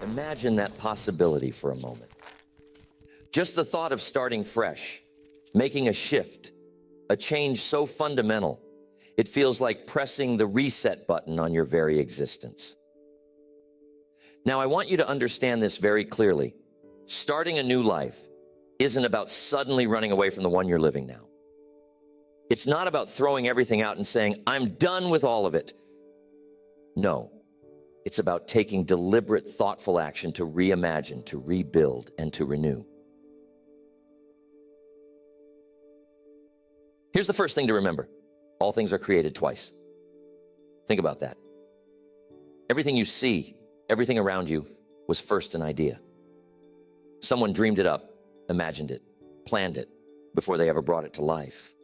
Imagine that possibility for a moment. Just the thought of starting fresh, making a shift, a change so fundamental, it feels like pressing the reset button on your very existence. Now, I want you to understand this very clearly. Starting a new life isn't about suddenly running away from the one you're living now. It's not about throwing everything out and saying, I'm done with all of it. No, it's about taking deliberate, thoughtful action to reimagine, to rebuild, and to renew. Here's the first thing to remember. All things are created twice. Think about that. Everything you see, everything around you was first an idea. Someone dreamed it up, imagined it, planned it before they ever brought it to life.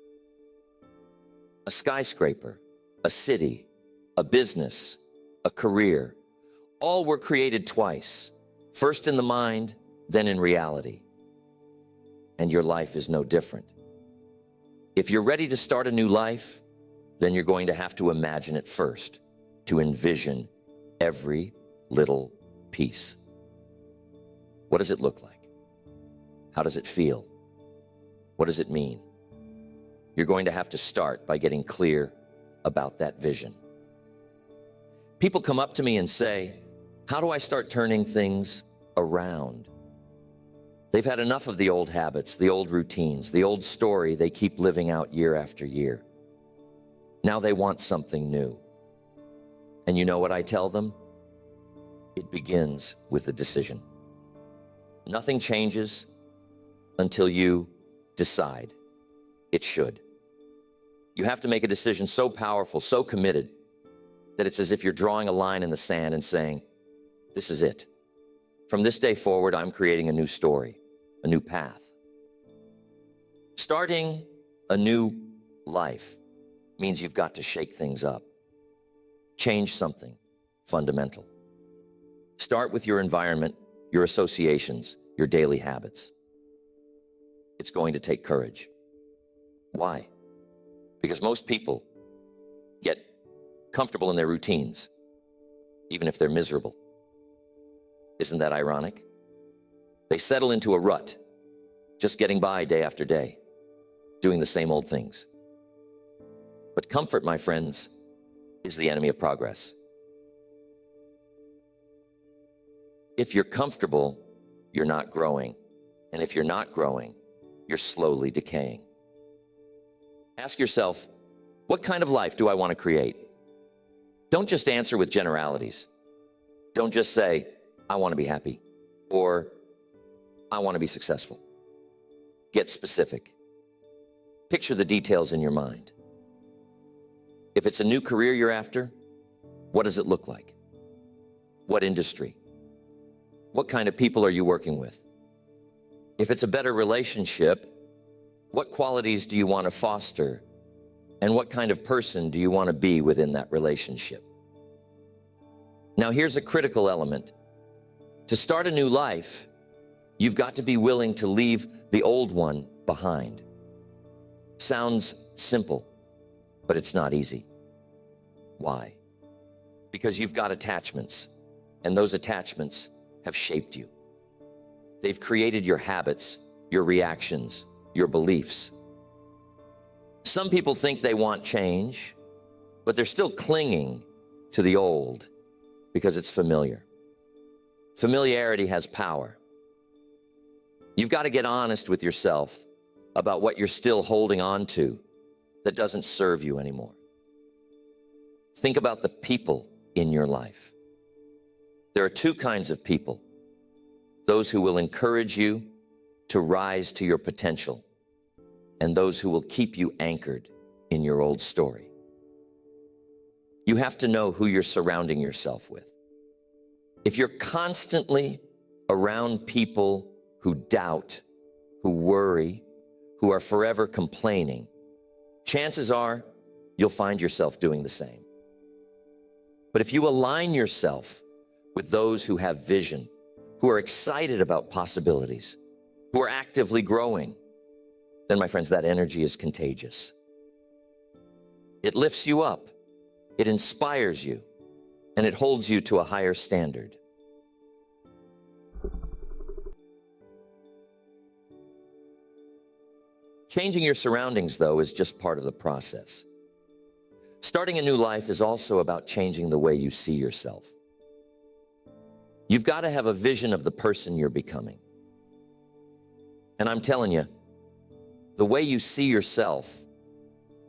A skyscraper, a city, a business, a career, all were created twice, first in the mind, then in reality. And your life is no different. If you're ready to start a new life, then you're going to have to imagine it first, to envision every little piece. What does it look like? How does it feel? What does it mean? You're going to have to start by getting clear about that vision. People come up to me and say, how do I start turning things around? They've had enough of the old habits, the old routines, the old story they keep living out year after year. Now they want something new. And you know what I tell them? It begins with a decision. Nothing changes until you decide. It should. You have to make a decision so powerful, so committed, that it's as if you're drawing a line in the sand and saying, this is it. From this day forward, I'm creating a new story, a new path. Starting a new life means you've got to shake things up. Change something fundamental. Start with your environment, your associations, your daily habits. It's going to take courage. Why? Because most people get comfortable in their routines, even if they're miserable. Isn't that ironic? They settle into a rut, just getting by day after day, doing the same old things. But comfort, my friends, is the enemy of progress. If you're comfortable, you're not growing. And if you're not growing, you're slowly decaying. Ask yourself, what kind of life do I want to create? Don't just answer with generalities. Don't just say, I want to be happy, or I want to be successful. Get specific. Picture the details in your mind. If it's a new career you're after, what does it look like? What industry? What kind of people are you working with? If it's a better relationship, what qualities do you want to foster? And what kind of person do you want to be within that relationship? Now, here's a critical element. To start a new life, you've got to be willing to leave the old one behind. Sounds simple, but it's not easy. Why? Because you've got attachments, and those attachments have shaped you. They've created your habits, your reactions, your beliefs. Some people think they want change, but they're still clinging to the old because it's familiar. Familiarity has power. You've got to get honest with yourself about what you're still holding on to that doesn't serve you anymore. Think about the people in your life. There are two kinds of people: those who will encourage you to rise to your potential, and those who will keep you anchored in your old story. You have to know who you're surrounding yourself with. If you're constantly around people who doubt, who worry, who are forever complaining, chances are you'll find yourself doing the same. But if you align yourself with those who have vision, who are excited about possibilities, who are actively growing, then, my friends, that energy is contagious. It lifts you up, it inspires you, and it holds you to a higher standard. Changing your surroundings, though, is just part of the process. Starting a new life is also about changing the way you see yourself. You've got to have a vision of the person you're becoming. And I'm telling you, the way you see yourself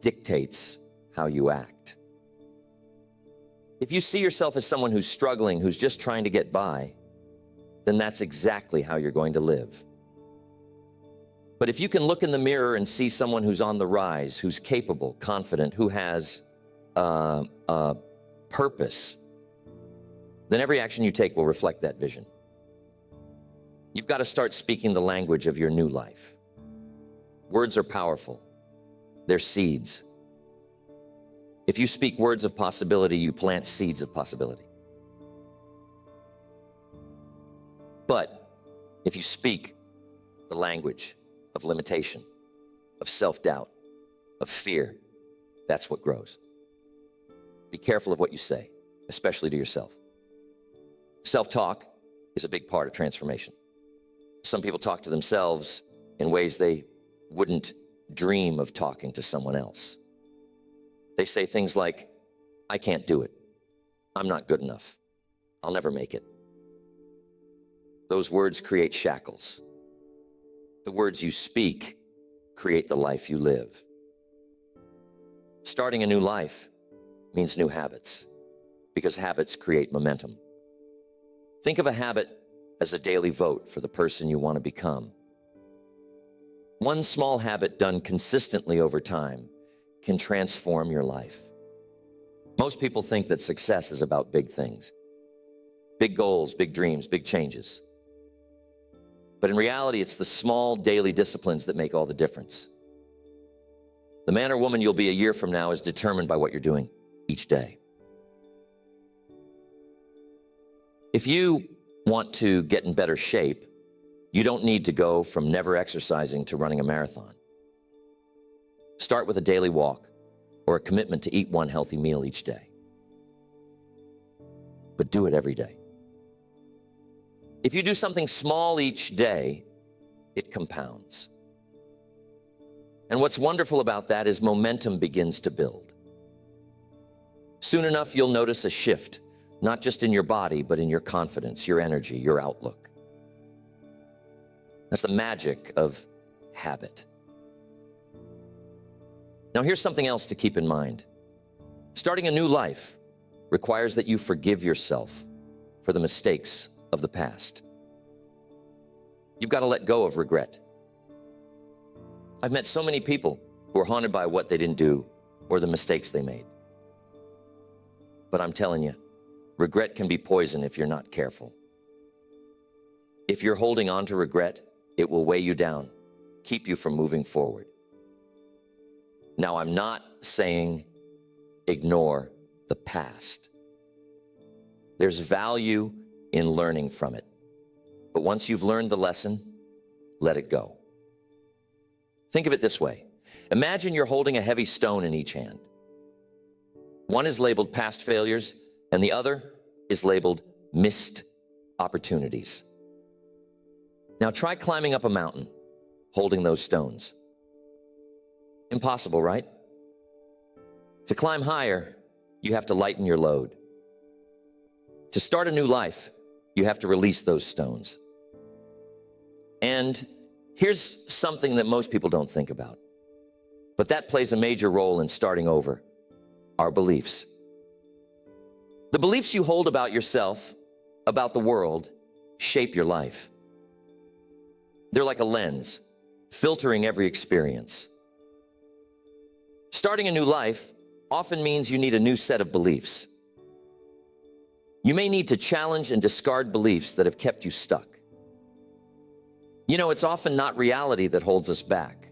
dictates how you act. If you see yourself as someone who's struggling, who's just trying to get by, then that's exactly how you're going to live. But if you can look in the mirror and see someone who's on the rise, who's capable, confident, who has purpose, then every action you take will reflect that vision. You've got to start speaking the language of your new life. Words are powerful. They're seeds. If you speak words of possibility, you plant seeds of possibility. But if you speak the language of limitation, of self-doubt, of fear, that's what grows. Be careful of what you say, especially to yourself. Self-talk is a big part of transformation. Some people talk to themselves in ways they wouldn't dream of talking to someone else. They say things like, I can't do it. I'm not good enough. I'll never make it. Those words create shackles. The words you speak create the life you live. Starting a new life means new habits, because habits create momentum. Think of a habit as a daily vote for the person you want to become. One small habit done consistently over time can transform your life. Most people think that success is about big things, big goals, big dreams, big changes. But in reality, it's the small daily disciplines that make all the difference. The man or woman you'll be a year from now is determined by what you're doing each day. If you want to get in better shape, you don't need to go from never exercising to running a marathon. Start with a daily walk or a commitment to eat one healthy meal each day. But do it every day. If you do something small each day, it compounds. And what's wonderful about that is momentum begins to build. Soon enough, you'll notice a shift, not just in your body, but in your confidence, your energy, your outlook. That's the magic of habit. Now, here's something else to keep in mind. Starting a new life requires that you forgive yourself for the mistakes of the past. You've got to let go of regret. I've met so many people who are haunted by what they didn't do or the mistakes they made. But I'm telling you, regret can be poison if you're not careful. If you're holding on to regret, it will weigh you down, keep you from moving forward. Now, I'm not saying ignore the past. There's value in learning from it. But once you've learned the lesson, let it go. Think of it this way. Imagine you're holding a heavy stone in each hand. One is labeled past failures, and the other is labeled missed opportunities. Now try climbing up a mountain, holding those stones. Impossible, right? To climb higher, you have to lighten your load. To start a new life, you have to release those stones. And here's something that most people don't think about, but that plays a major role in starting over: our beliefs. The beliefs you hold about yourself, about the world, shape your life. They're like a lens, filtering every experience. Starting a new life often means you need a new set of beliefs. You may need to challenge and discard beliefs that have kept you stuck. You know, it's often not reality that holds us back,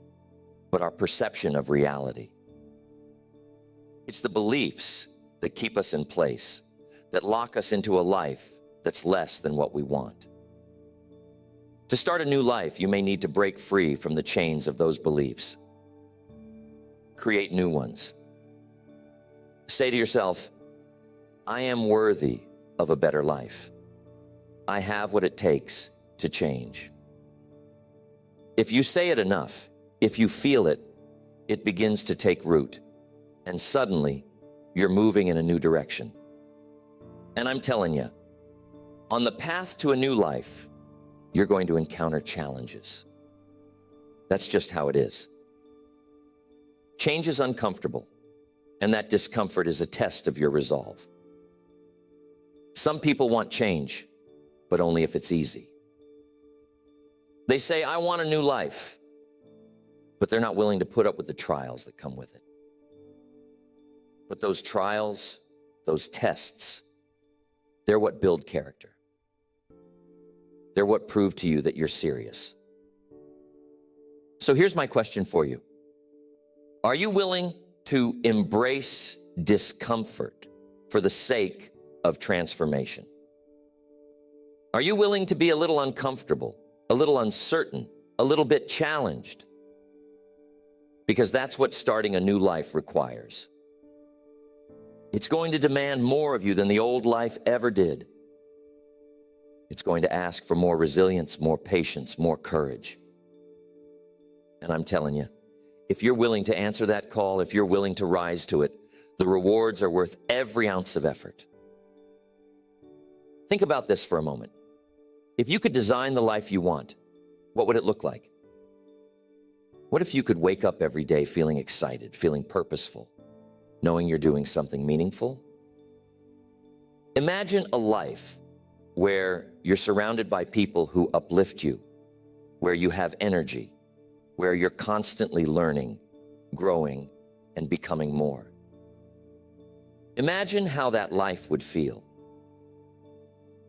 but our perception of reality. It's the beliefs that keep us in place, that lock us into a life that's less than what we want. To start a new life, you may need to break free from the chains of those beliefs. Create new ones. Say to yourself, I am worthy of a better life. I have what it takes to change. If you say it enough, if you feel it, it begins to take root, and suddenly you're moving in a new direction. And I'm telling you, on the path to a new life, you're going to encounter challenges. That's just how it is. Change is uncomfortable, and that discomfort is a test of your resolve. Some people want change, but only if it's easy. They say, I want a new life, but they're not willing to put up with the trials that come with it. But those trials, those tests, they're what build character. They're what prove to you that you're serious. So here's my question for you. Are you willing to embrace discomfort for the sake of transformation? Are you willing to be a little uncomfortable, a little uncertain, a little bit challenged? Because that's what starting a new life requires. It's going to demand more of you than the old life ever did. It's going to ask for more resilience, more patience, more courage. And I'm telling you, if you're willing to answer that call, if you're willing to rise to it, the rewards are worth every ounce of effort. Think about this for a moment. If you could design the life you want, what would it look like? What if you could wake up every day feeling excited, feeling purposeful, knowing you're doing something meaningful? Imagine a life where you're surrounded by people who uplift you, where you have energy, where you're constantly learning, growing, and becoming more. Imagine how that life would feel.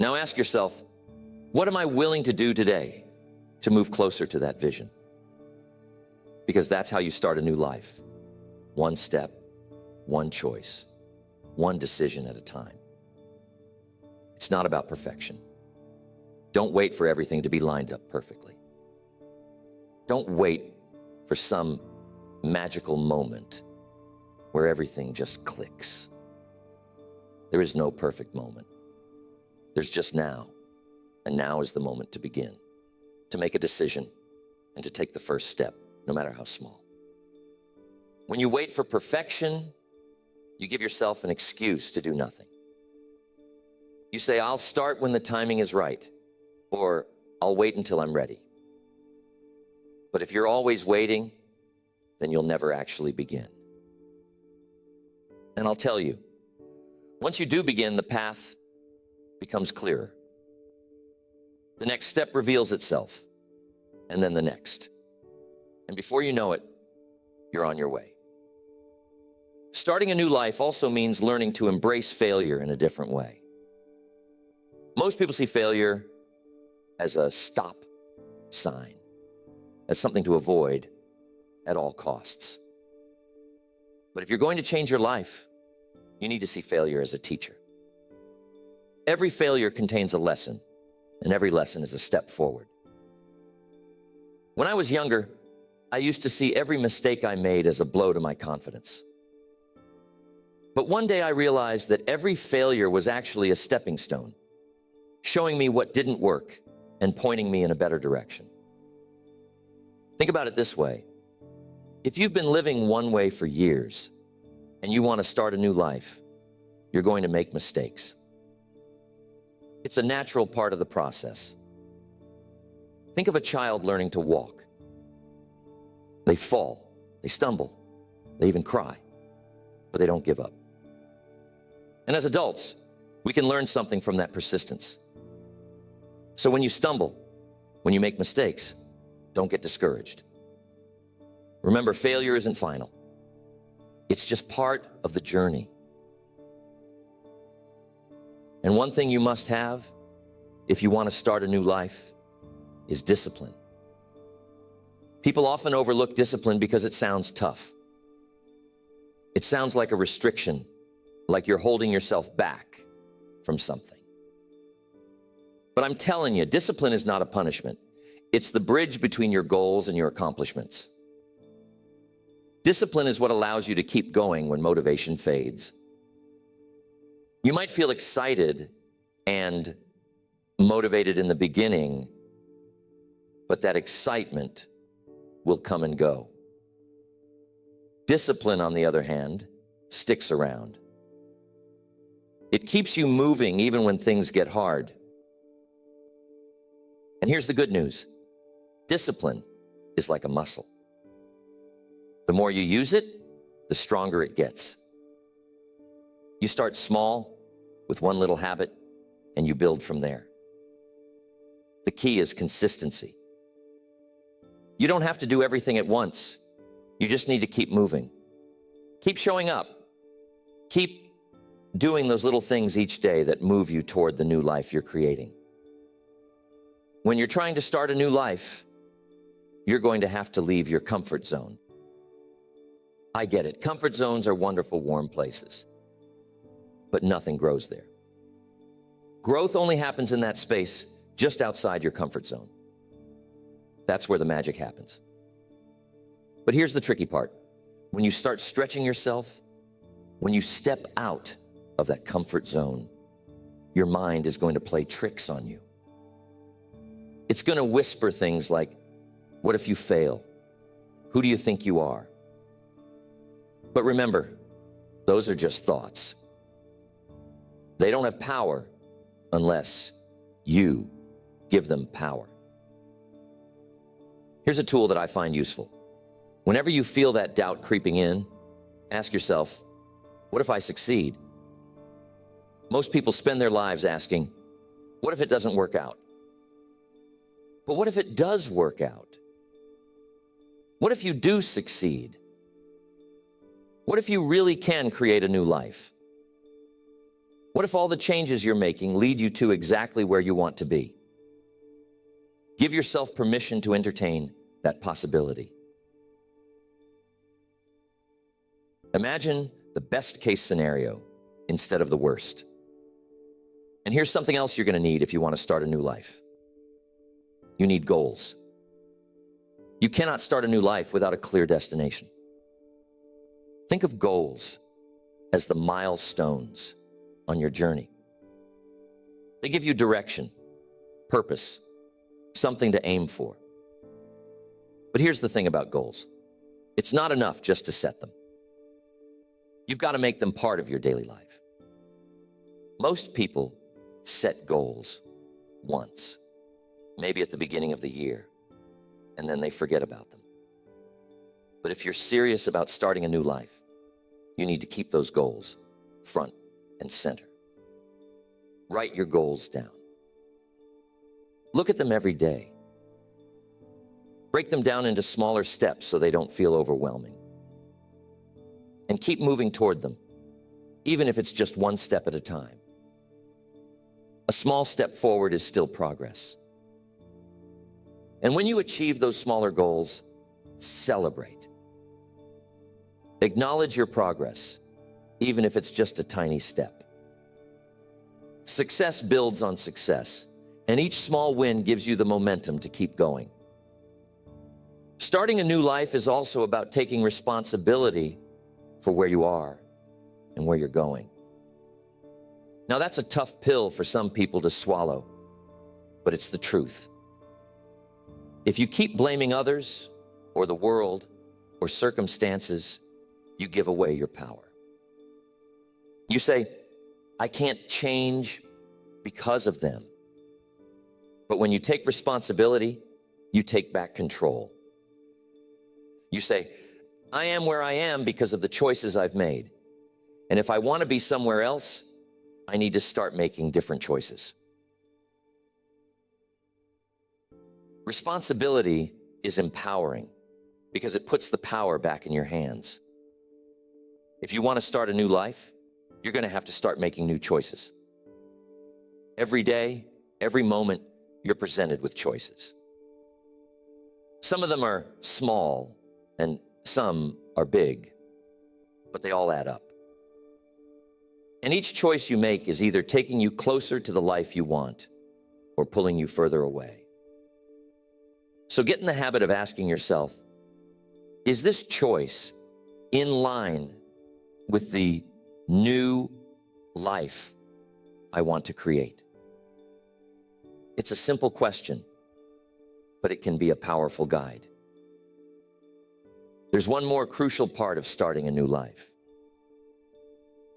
Now ask yourself, what am I willing to do today to move closer to that vision? Because that's how you start a new life. One step, one choice, one decision at a time. It's not about perfection. Don't wait for everything to be lined up perfectly. Don't wait for some magical moment where everything just clicks. There is no perfect moment. There's just now, and now is the moment to begin, to make a decision and to take the first step, no matter how small. When you wait for perfection, you give yourself an excuse to do nothing. You say, I'll start when the timing is right, or I'll wait until I'm ready. But if you're always waiting, then you'll never actually begin. And I'll tell you, once you do begin, the path becomes clearer. The next step reveals itself, and then the next. And before you know it, you're on your way. Starting a new life also means learning to embrace failure in a different way. Most people see failure as a stop sign, as something to avoid at all costs. But if you're going to change your life, you need to see failure as a teacher. Every failure contains a lesson, and every lesson is a step forward. When I was younger, I used to see every mistake I made as a blow to my confidence. But one day I realized that every failure was actually a stepping stone, showing me what didn't work and pointing me in a better direction. Think about it this way. If you've been living one way for years and you want to start a new life, you're going to make mistakes. It's a natural part of the process. Think of a child learning to walk. They fall, they stumble, they even cry, but they don't give up. And as adults, we can learn something from that persistence. So when you stumble, when you make mistakes, don't get discouraged. Remember, failure isn't final. It's just part of the journey. And one thing you must have, if you want to start a new life, is discipline. People often overlook discipline because it sounds tough. It sounds like a restriction, like you're holding yourself back from something. But I'm telling you, discipline is not a punishment. It's the bridge between your goals and your accomplishments. Discipline is what allows you to keep going when motivation fades. You might feel excited and motivated in the beginning, but that excitement will come and go. Discipline, on the other hand, sticks around. It keeps you moving even when things get hard. And here's the good news. Discipline is like a muscle. The more you use it, the stronger it gets. You start small with one little habit, and you build from there. The key is consistency. You don't have to do everything at once. You just need to keep moving. Keep showing up. Keep doing those little things each day that move you toward the new life you're creating. When you're trying to start a new life, you're going to have to leave your comfort zone. I get it. Comfort zones are wonderful, warm places, but nothing grows there. Growth only happens in that space just outside your comfort zone. That's where the magic happens. But here's the tricky part. When you start stretching yourself, when you step out of that comfort zone, your mind is going to play tricks on you. It's going to whisper things like, what if you fail? Who do you think you are? But remember, those are just thoughts. They don't have power unless you give them power. Here's a tool that I find useful. Whenever you feel that doubt creeping in, ask yourself, what if I succeed? Most people spend their lives asking, what if it doesn't work out? But what if it does work out? What if you do succeed? What if you really can create a new life? What if all the changes you're making lead you to exactly where you want to be? Give yourself permission to entertain that possibility. Imagine the best case scenario instead of the worst. And here's something else you're going to need if you want to start a new life. You need goals. You cannot start a new life without a clear destination. Think of goals as the milestones on your journey. They give you direction, purpose, something to aim for. But here's the thing about goals. It's not enough just to set them. You've got to make them part of your daily life. Most people set goals once, maybe at the beginning of the year, and then they forget about them. But if you're serious about starting a new life, you need to keep those goals front and center. Write your goals down. Look at them every day. Break them down into smaller steps so they don't feel overwhelming. And keep moving toward them, even if it's just one step at a time. A small step forward is still progress. And when you achieve those smaller goals, celebrate. Acknowledge your progress, even if it's just a tiny step. Success builds on success, and each small win gives you the momentum to keep going. Starting a new life is also about taking responsibility for where you are and where you're going. Now, that's a tough pill for some people to swallow, but it's the truth. If you keep blaming others or the world or circumstances, you give away your power. You say, I can't change because of them. But when you take responsibility, you take back control. You say, I am where I am because of the choices I've made. And if I want to be somewhere else, I need to start making different choices. Responsibility is empowering because it puts the power back in your hands. If you want to start a new life, you're going to have to start making new choices. Every day, every moment, you're presented with choices. Some of them are small and some are big, but they all add up. And each choice you make is either taking you closer to the life you want or pulling you further away. So get in the habit of asking yourself, is this choice in line with the new life I want to create? It's a simple question, but it can be a powerful guide. There's one more crucial part of starting a new life.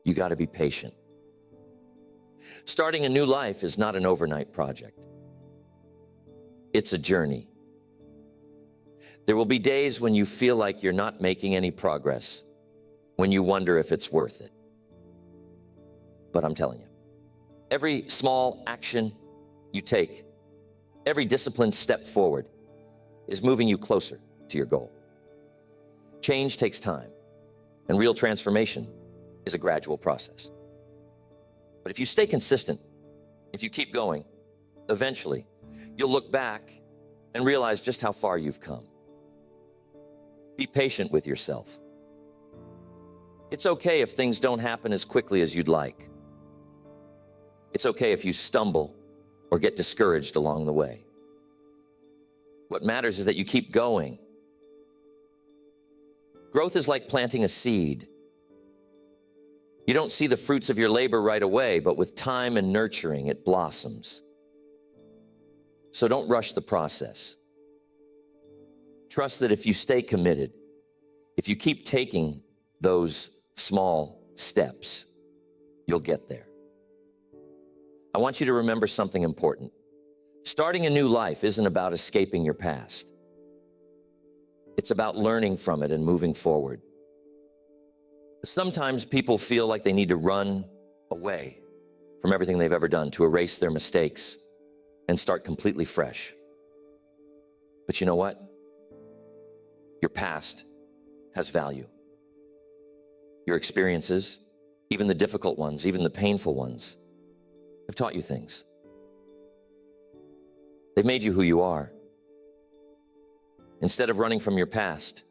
You got to be patient. Starting a new life is not an overnight project. It's a journey. There will be days when you feel like you're not making any progress, when you wonder if it's worth it. But I'm telling you, every small action you take, every disciplined step forward is moving you closer to your goal. Change takes time, and real transformation is a gradual process. But if you stay consistent, if you keep going, eventually you'll look back and realize just how far you've come. Be patient with yourself. It's okay if things don't happen as quickly as you'd like. It's okay if you stumble or get discouraged along the way. What matters is that you keep going. Growth is like planting a seed. You don't see the fruits of your labor right away, but with time and nurturing, it blossoms. So don't rush the process. Trust that if you stay committed, if you keep taking those small steps, you'll get there. I want you to remember something important. Starting a new life isn't about escaping your past. It's about learning from it and moving forward. Sometimes people feel like they need to run away from everything they've ever done to erase their mistakes and start completely fresh. But you know what? Your past has value. Your experiences, even the difficult ones, even the painful ones, have taught you things. They've made you who you are. Instead of running from your past,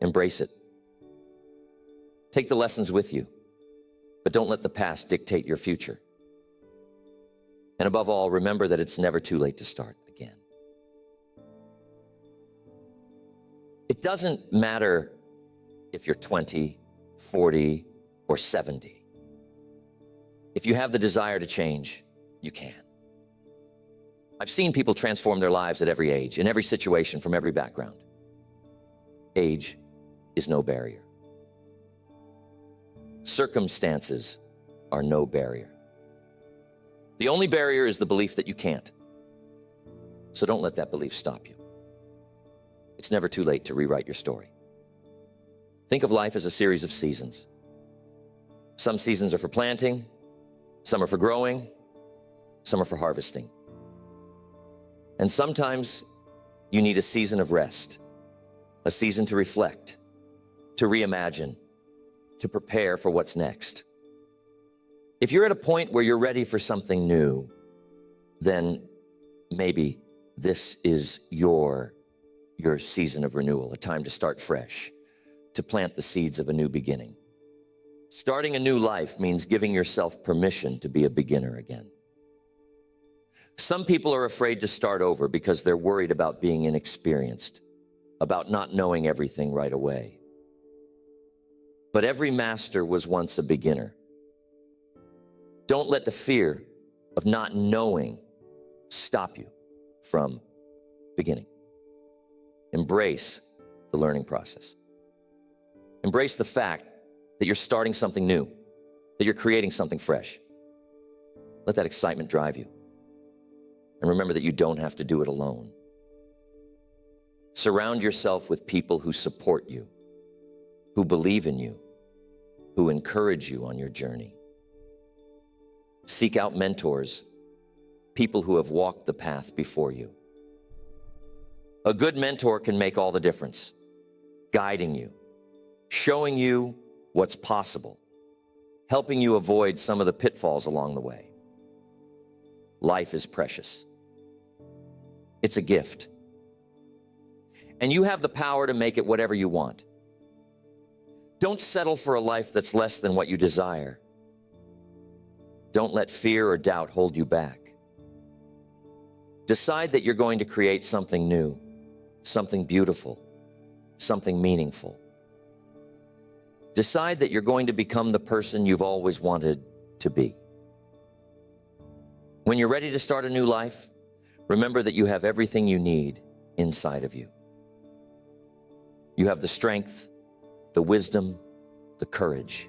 embrace it. Take the lessons with you, but don't let the past dictate your future. And above all, remember that it's never too late to start again. It doesn't matter if you're 20, 40, or 70. If you have the desire to change, you can. I've seen people transform their lives at every age, in every situation, from every background. Age is no barrier. Circumstances are no barrier. The only barrier is the belief that you can't. So don't let that belief stop you. It's never too late to rewrite your story. Think of life as a series of seasons. Some seasons are for planting, some are for growing, some are for harvesting. And sometimes you need a season of rest, a season to reflect, to reimagine, to prepare for what's next. If you're at a point where you're ready for something new, then maybe this is your season of renewal, a time to start fresh, to plant the seeds of a new beginning. Starting a new life means giving yourself permission to be a beginner again. Some people are afraid to start over because they're worried about being inexperienced, about not knowing everything right away. But every master was once a beginner. Don't let the fear of not knowing stop you from beginning. Embrace the learning process. Embrace the fact that you're starting something new, that you're creating something fresh. Let that excitement drive you. And remember that you don't have to do it alone. Surround yourself with people who support you, who believe in you, who encourage you on your journey. Seek out mentors, people who have walked the path before you. A good mentor can make all the difference, guiding you, showing you what's possible, helping you avoid some of the pitfalls along the way. Life is precious. It's a gift. And you have the power to make it whatever you want. Don't settle for a life that's less than what you desire. Don't let fear or doubt hold you back. Decide that you're going to create something new, something beautiful, something meaningful. Decide that you're going to become the person you've always wanted to be. When you're ready to start a new life, remember that you have everything you need inside of you. You have the strength, the wisdom, the courage.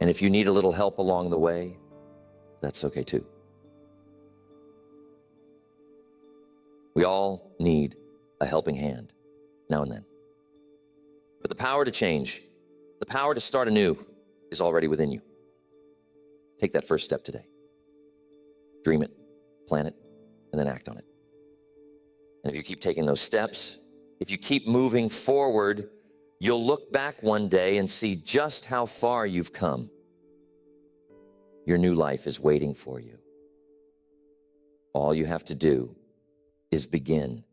And if you need a little help along the way, that's okay too. We all need a helping hand now and then. But the power to change, the power to start anew is already within you. Take that first step today. Dream it, plan it, and then act on it. And if you keep taking those steps, if you keep moving forward, you'll look back one day and see just how far you've come. Your new life is waiting for you. All you have to do is begin